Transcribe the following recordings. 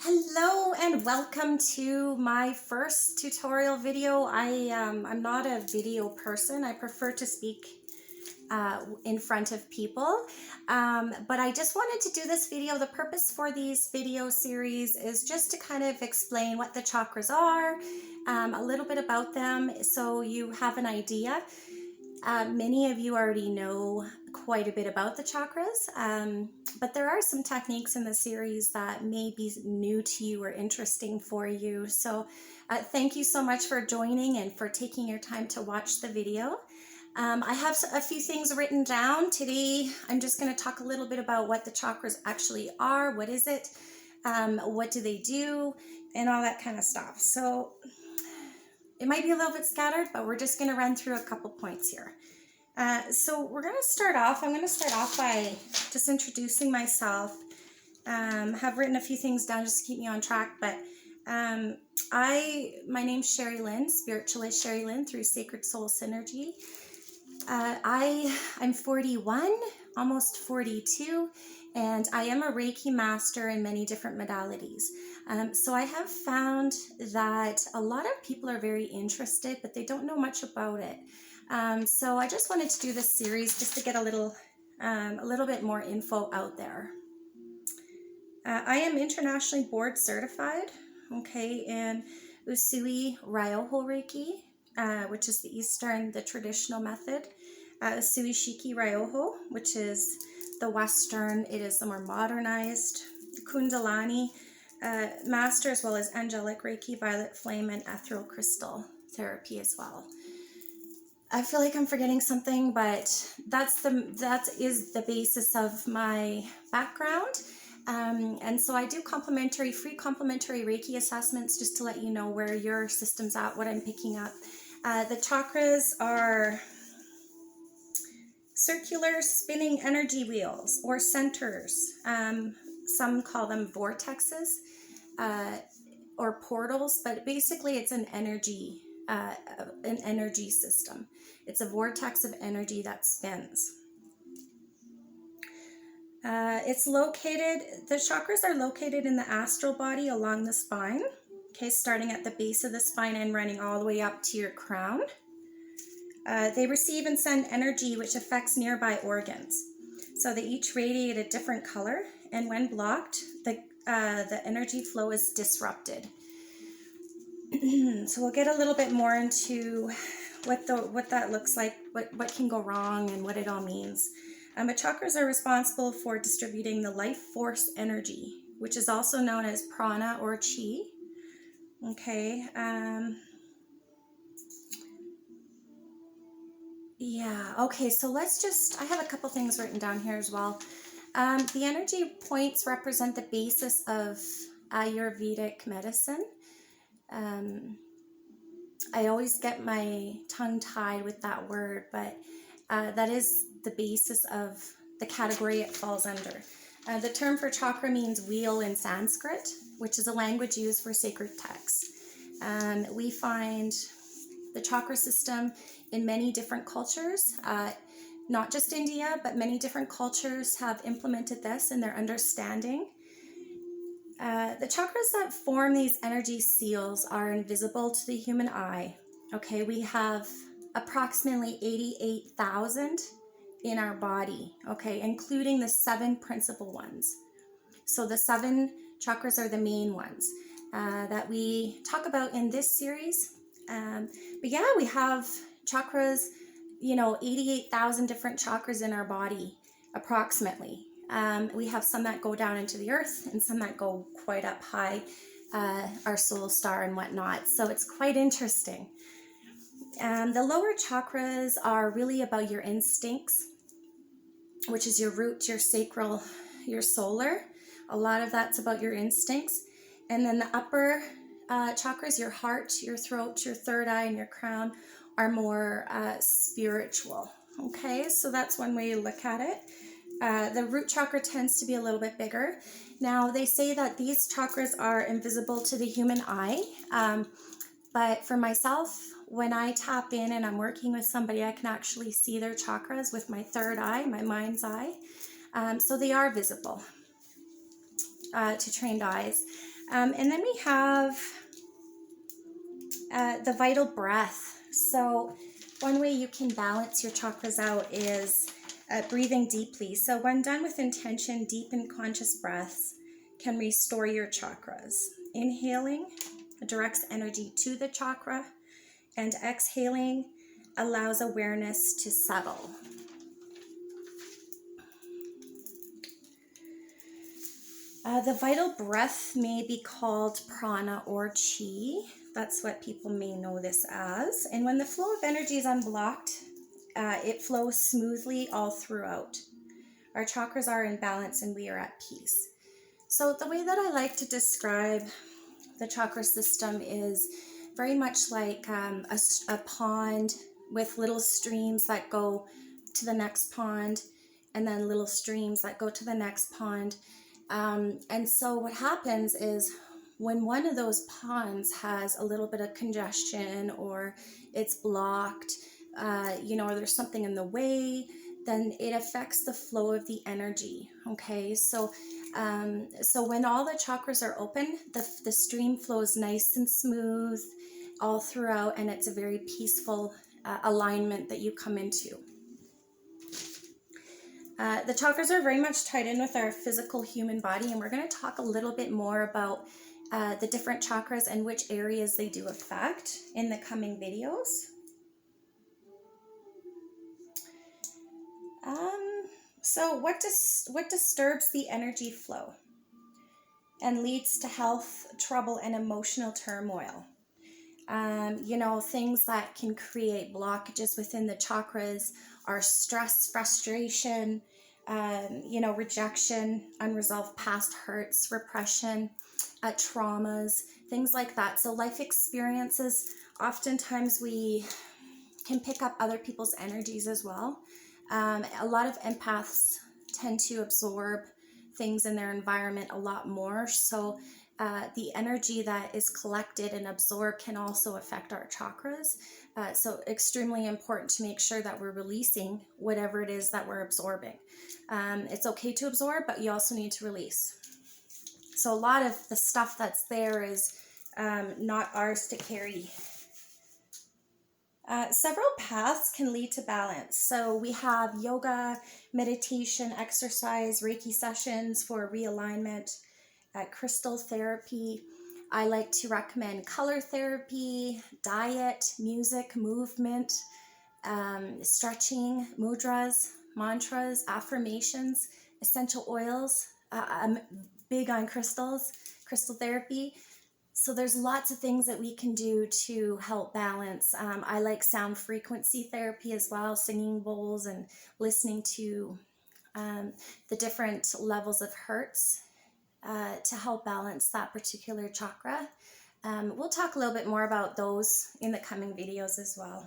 Hello and welcome to my first tutorial video. I'm not a video person. I prefer to speak in front of people, but I just wanted to do this video. The purpose for these video series is just to kind of explain what the chakras are, a little bit about them so you have an idea. Many of you already know quite a bit about the chakras, but there are some techniques in the series that may be new to you or interesting for you. So thank you so much for joining and for taking your time to watch the video. I have a few things written down. Today I'm just going to talk a little bit about what the chakras actually are, what is it, what do they do, and all that kind of stuff. So it might be a little bit scattered, but we're just going to run through a couple points here. So we're going to start off. I'm going to start off by just introducing myself. Have written a few things down just to keep me on track, but my name's Sherry Lynn, spiritualist Sherry Lynn through Sacred Soul Synergy. I'm 41, almost 42, and I am a Reiki master in many different modalities. So I have found that a lot of people are very interested, but they don't know much about it. So I just wanted to do this series just to get a little bit more info out there. I am internationally board certified, okay, in Usui Ryoho Reiki, which is the traditional method. Usui Shiki Ryoho, which is the Western, it is the more modernized. Kundalini master, as well as angelic Reiki, violet flame, and ethereal crystal therapy as well. I feel like I'm forgetting something, but that is the basis of my background. And so I do free complimentary Reiki assessments just to let you know where your system's at, what I'm picking up. The chakras are circular spinning energy wheels or centers. Some call them vortexes or portals, but basically it's an energy system. It's a vortex of energy that spins. The chakras are located in the astral body along the spine, okay, starting at the base of the spine and running all the way up to your crown. They receive and send energy which affects nearby organs. So they each radiate a different color, and when blocked, the energy flow is disrupted. So we'll get a little bit more into what that looks like, what can go wrong, and what it all means. But chakras are responsible for distributing the life force energy, which is also known as prana or chi. Okay. Yeah. Okay. So I have a couple things written down here as well. The energy points represent the basis of Ayurvedic medicine. I always get my tongue tied with that word, but that is the basis of the category it falls under. The term for chakra means wheel in Sanskrit, which is a language used for sacred texts. We find the chakra system in many different cultures, not just India, but many different cultures have implemented this in their understanding. The chakras that form these energy seals are invisible to the human eye. Okay, we have approximately 88,000 in our body, okay, including the 7 principal ones. So the 7 chakras are the main ones that we talk about in this series. But yeah, we have chakras, 88,000 different chakras in our body, approximately. We have some that go down into the earth and some that go quite up high, our soul star and whatnot. So it's quite interesting. The lower chakras are really about your instincts, which is your root, your sacral, your solar. A lot of that's about your instincts. And then the upper chakras, your heart, your throat, your third eye, and your crown are more spiritual. Okay, so that's one way to look at it. The root chakra tends to be a little bit bigger. Now, they say that these chakras are invisible to the human eye, but for myself, when I tap in and I'm working with somebody, I can actually see their chakras with my third eye, my mind's eye. So they are visible to trained eyes. And then we have the vital breath. So one way you can balance your chakras out is breathing deeply. So when done with intention, deep and conscious breaths can restore your chakras. Inhaling directs energy to the chakra, and exhaling allows awareness to settle. The vital breath may be called prana or chi. That's what people may know this as. And when the flow of energy is unblocked, it flows smoothly all throughout. Our chakras are in balance and we are at peace. So the way that I like to describe the chakra system is very much like a pond with little streams that go to the next pond, and then little streams that go to the next pond. And so what happens is when one of those ponds has a little bit of congestion, or it's blocked, or there's something in the way, then it affects the flow of the energy. Okay, so when all the chakras are open, the stream flows nice and smooth all throughout, and it's a very peaceful alignment that you come into. The chakras are very much tied in with our physical human body, and we're going to talk a little bit more about the different chakras and which areas they do affect in the coming videos. So what disturbs the energy flow and leads to health trouble and emotional turmoil? Things that can create blockages within the chakras are stress, frustration, rejection, unresolved past hurts, repression, traumas, things like that. So life experiences, oftentimes we can pick up other people's energies as well. A lot of empaths tend to absorb things in their environment a lot more. So the energy that is collected and absorbed can also affect our chakras. So extremely important to make sure that we're releasing whatever it is that we're absorbing. It's okay to absorb, but you also need to release. So a lot of the stuff that's there is not ours to carry. Several paths can lead to balance. So we have yoga, meditation, exercise, Reiki sessions for realignment, crystal therapy. I like to recommend color therapy, diet, music, movement, stretching, mudras, mantras, affirmations, essential oils. I'm big on crystal therapy. So there's lots of things that we can do to help balance. I like sound frequency therapy as well, singing bowls and listening to the different levels of hertz to help balance that particular chakra. We'll talk a little bit more about those in the coming videos as well.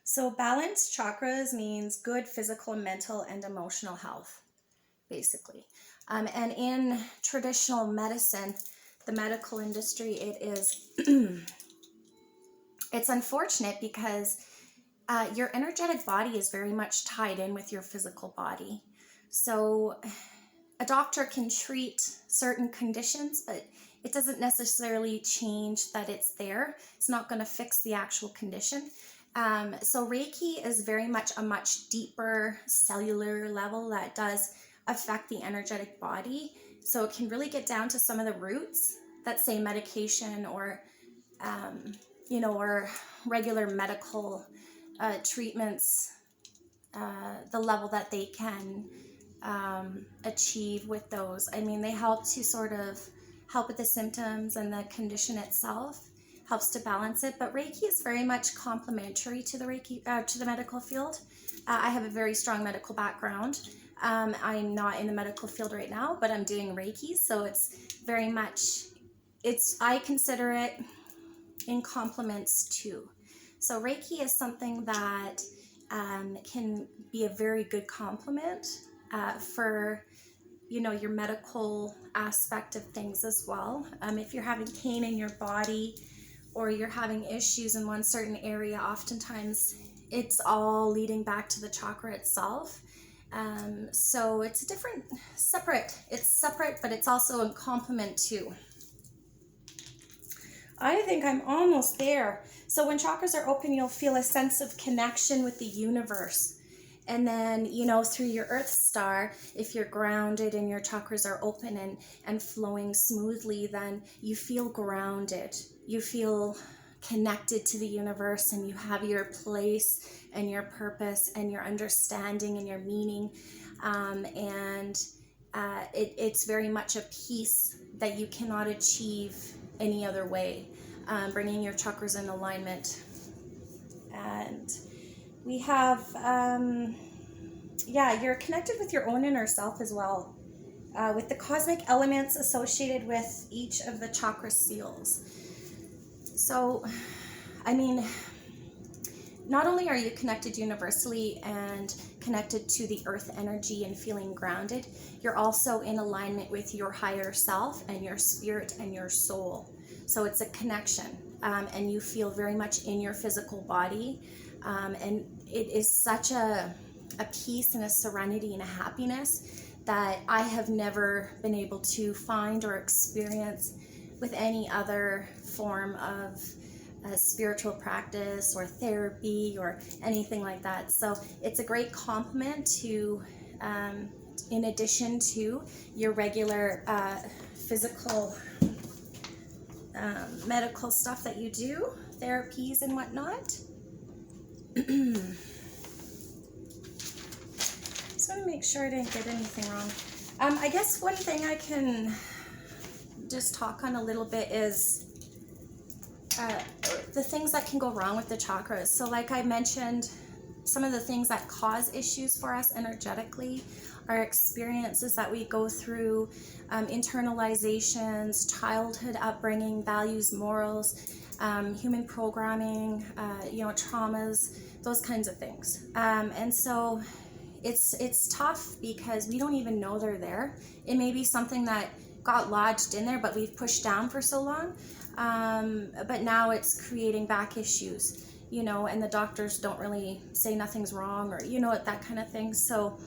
So balanced chakras means good physical, mental, and emotional health, basically. And in traditional medicine, the medical industry, it is, it's unfortunate because your energetic body is very much tied in with your physical body. So a doctor can treat certain conditions, but it doesn't necessarily change that it's there. It's not going to fix the actual condition. So Reiki is very much a much deeper cellular level that does affect the energetic body. So it can really get down to some of the roots that say medication or, or regular medical treatments, the level that they can achieve with those. I mean, they help to sort of help with the symptoms and the condition itself, helps to balance it. But Reiki is very much complementary to the to the medical field. I have a very strong medical background. I'm not in the medical field right now, but I'm doing Reiki, so it's very much, I consider it in complements too. So Reiki is something that can be a very good complement for, your medical aspect of things as well. If you're having pain in your body or you're having issues in one certain area, oftentimes it's all leading back to the chakra itself. So it's a different, it's separate, but it's also a complement too. I think I'm almost there. So when chakras are open, you'll feel a sense of connection with the universe. And then, you know, through your earth star, if you're grounded and your chakras are open and flowing smoothly, then you feel grounded. You feel connected to the universe, and you have your place and your purpose and your understanding and your meaning. It's very much a peace that you cannot achieve any other way, bringing your chakras in alignment. And we have, you're connected with your own inner self as well, with the cosmic elements associated with each of the chakra seals. So, I mean, not only are you connected universally and connected to the earth energy and feeling grounded, you're also in alignment with your higher self and your spirit and your soul. So it's a connection, and you feel very much in your physical body. And it is such a peace and a serenity and a happiness that I have never been able to find or experience with any other form of spiritual practice or therapy or anything like that. So it's a great complement to, in addition to your regular physical medical stuff that you do, therapies and whatnot. Just want to make sure I didn't get anything wrong. I guess one thing I can just talk on a little bit is the things that can go wrong with the chakras. So like I mentioned, some of the things that cause issues for us energetically are experiences that we go through, internalizations, childhood upbringing, values, morals, human programming, traumas, those kinds of things. And so it's tough because we don't even know they're there. It may be something that got lodged in there, but we've pushed down for so long. But now it's creating back issues, and the doctors don't really say nothing's wrong or, that kind of thing. So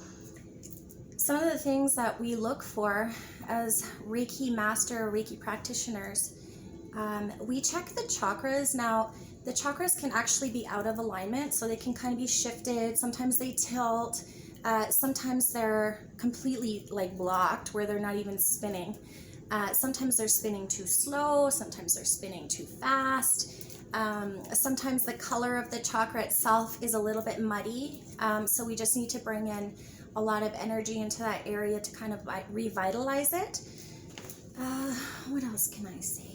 some of the things that we look for as Reiki master or Reiki practitioners, we check the chakras. Now, the chakras can actually be out of alignment, so they can kind of be shifted. Sometimes they tilt. Sometimes they're completely blocked where they're not even spinning. Sometimes they're spinning too slow, sometimes they're spinning too fast. Sometimes the color of the chakra itself is a little bit muddy, so we just need to bring in a lot of energy into that area to kind of revitalize it. What else can I say?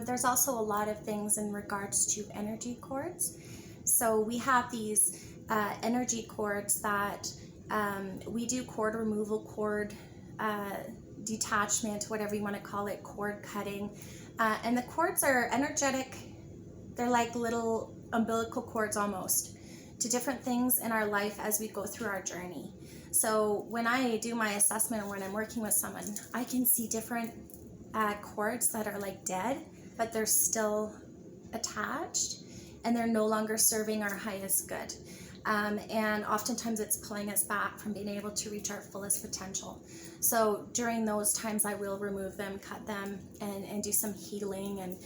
There's also a lot of things in regards to energy cords. So we have these energy cords that we do cord removal, cord detachment, whatever you want to call it, cord cutting. And the cords are energetic. They're like little umbilical cords almost to different things in our life as we go through our journey. So when I do my assessment or when I'm working with someone, I can see different cords that are dead, but they're still attached and they're no longer serving our highest good. And oftentimes it's pulling us back from being able to reach our fullest potential. So during those times I will remove them, cut them, and do some healing and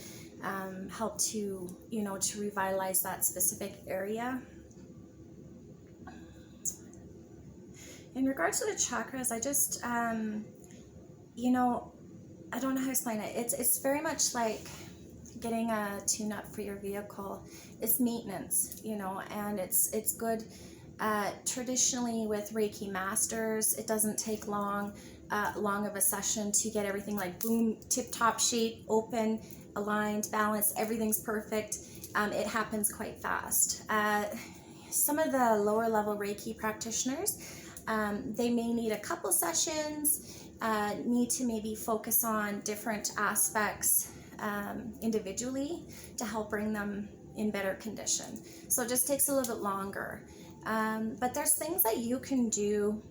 help to, to revitalize that specific area. In regards to the chakras, I just, I don't know how to explain it. It's very much like getting a tune-up for your vehicle. It's maintenance, and it's good. Traditionally with Reiki masters, it doesn't take long of a session to get everything boom, tip-top shape, open, aligned, balanced, everything's perfect. It happens quite fast. Some of the lower level Reiki practitioners, they may need a couple sessions, need to maybe focus on different aspects individually to help bring them in better condition. So it just takes a little bit longer. But there's things that you can do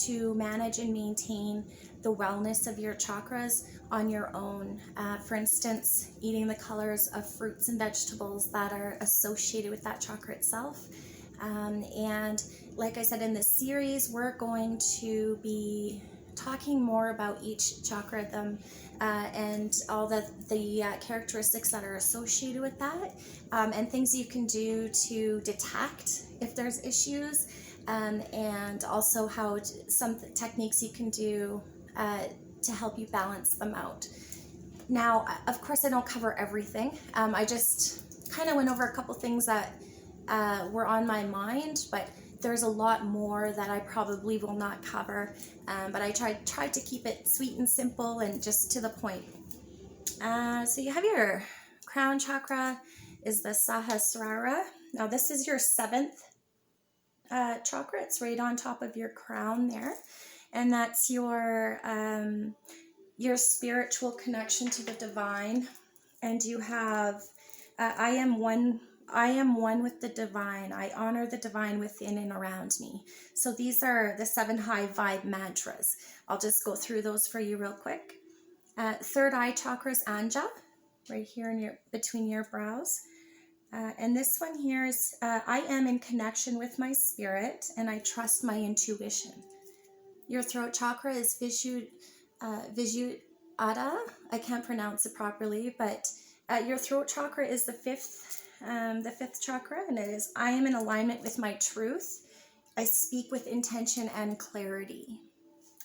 to manage and maintain the wellness of your chakras on your own. For instance, eating the colors of fruits and vegetables that are associated with that chakra itself, and like I said, in this series, we're going to be talking more about each chakra and all the characteristics that are associated with that, and things you can do to detect if there's issues, and also some techniques you can do to help you balance them out. Now, of course, I don't cover everything. I just kind of went over a couple things that were on my mind, but there's a lot more that I probably will not cover. But I tried to keep it sweet and simple and just to the point. So you have your crown chakra is the Sahasrara. Now this is your 7th chakra. It's right on top of your crown there, and that's your spiritual connection to the divine. And you have I am one with the divine. I honor the divine within and around me. So these are the 7 high vibe mantras. I'll just go through those for you real quick. Third eye chakra is Anja, right here in between your brows. And this one here is I am in connection with my spirit and I trust my intuition. Your throat chakra is Vishuddha. I can't pronounce it properly, but your throat chakra is the fifth chakra, and it is I am in alignment with my truth. I speak with intention and clarity.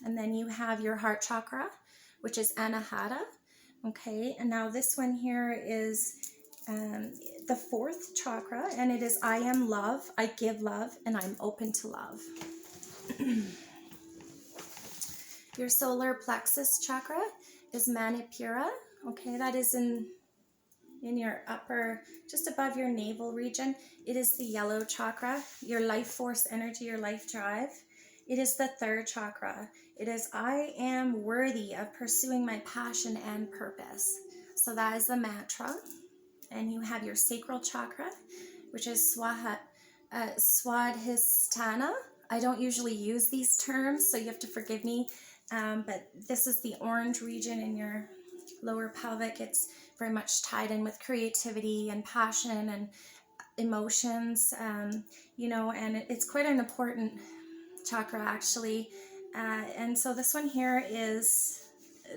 And then you have your heart chakra, which is Anahata. Okay, and now this one here is the 4th chakra, and it is I am love, I give love, and I'm open to love. Your solar plexus chakra is Manipura. Okay, that is in your upper, just above your navel region. It is the yellow chakra, your life force energy, your life drive. It is the 3rd chakra. It is I am worthy of pursuing my passion and purpose. So that is the mantra. And you have your sacral chakra, which is Swadhisthana. I don't usually use these terms, so you have to forgive me. But this is the orange region in your lower pelvic. It's very much tied in with creativity and passion and emotions, and it's quite an important chakra actually. And so this one here is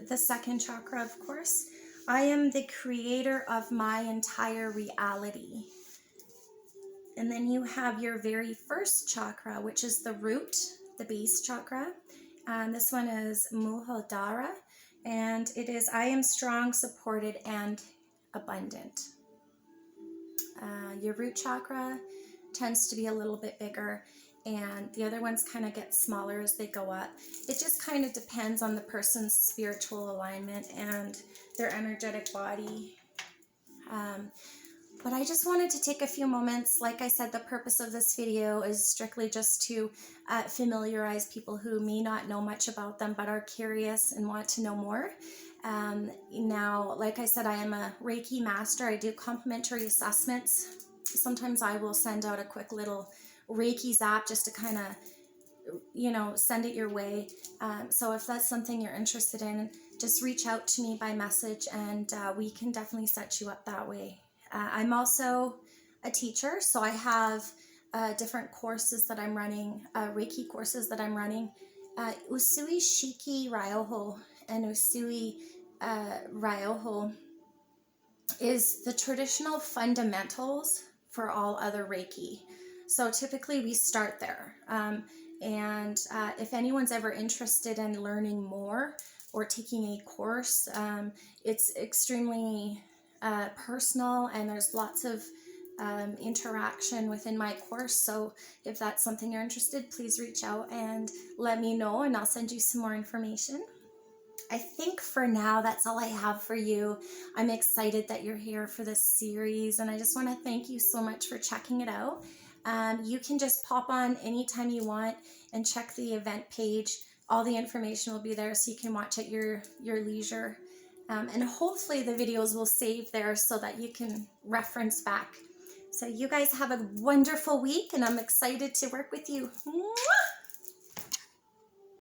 the 2nd chakra, of course. I am the creator of my entire reality. And then you have your very first chakra, which is the root, the base chakra. This one is Muladhara, and it is I am strong, supported, and abundant. Your root chakra tends to be a little bit bigger, and the other ones kind of get smaller as they go up. It just kind of depends on the person's spiritual alignment and their energetic body. But I just wanted to take a few moments. Like I said, the purpose of this video is strictly just to familiarize people who may not know much about them but are curious and want to know more. Now, like I said, I am a Reiki master. I do complimentary assessments. Sometimes I will send out a quick little Reiki zap just to kind of, send it your way. So if that's something you're interested in, just reach out to me by message, and we can definitely set you up that way. I'm also a teacher, so I have different courses that I'm running, Reiki courses that I'm running. Usui Shiki Ryoho and Usui Ryoho is the traditional fundamentals for all other Reiki. So typically we start there. And if anyone's ever interested in learning more or taking a course, it's extremely personal, and there's lots of interaction within my course. So if that's something you're interested, please reach out and let me know, and I'll send you some more information. I think for now that's all I have for you. I'm excited that you're here for this series, and I just want to thank you so much for checking it out. You can just pop on anytime you want and check the event page. All the information will be there, so you can watch at your leisure. And hopefully the videos will save there so that you can reference back. So you guys have a wonderful week, and I'm excited to work with you. Mwah!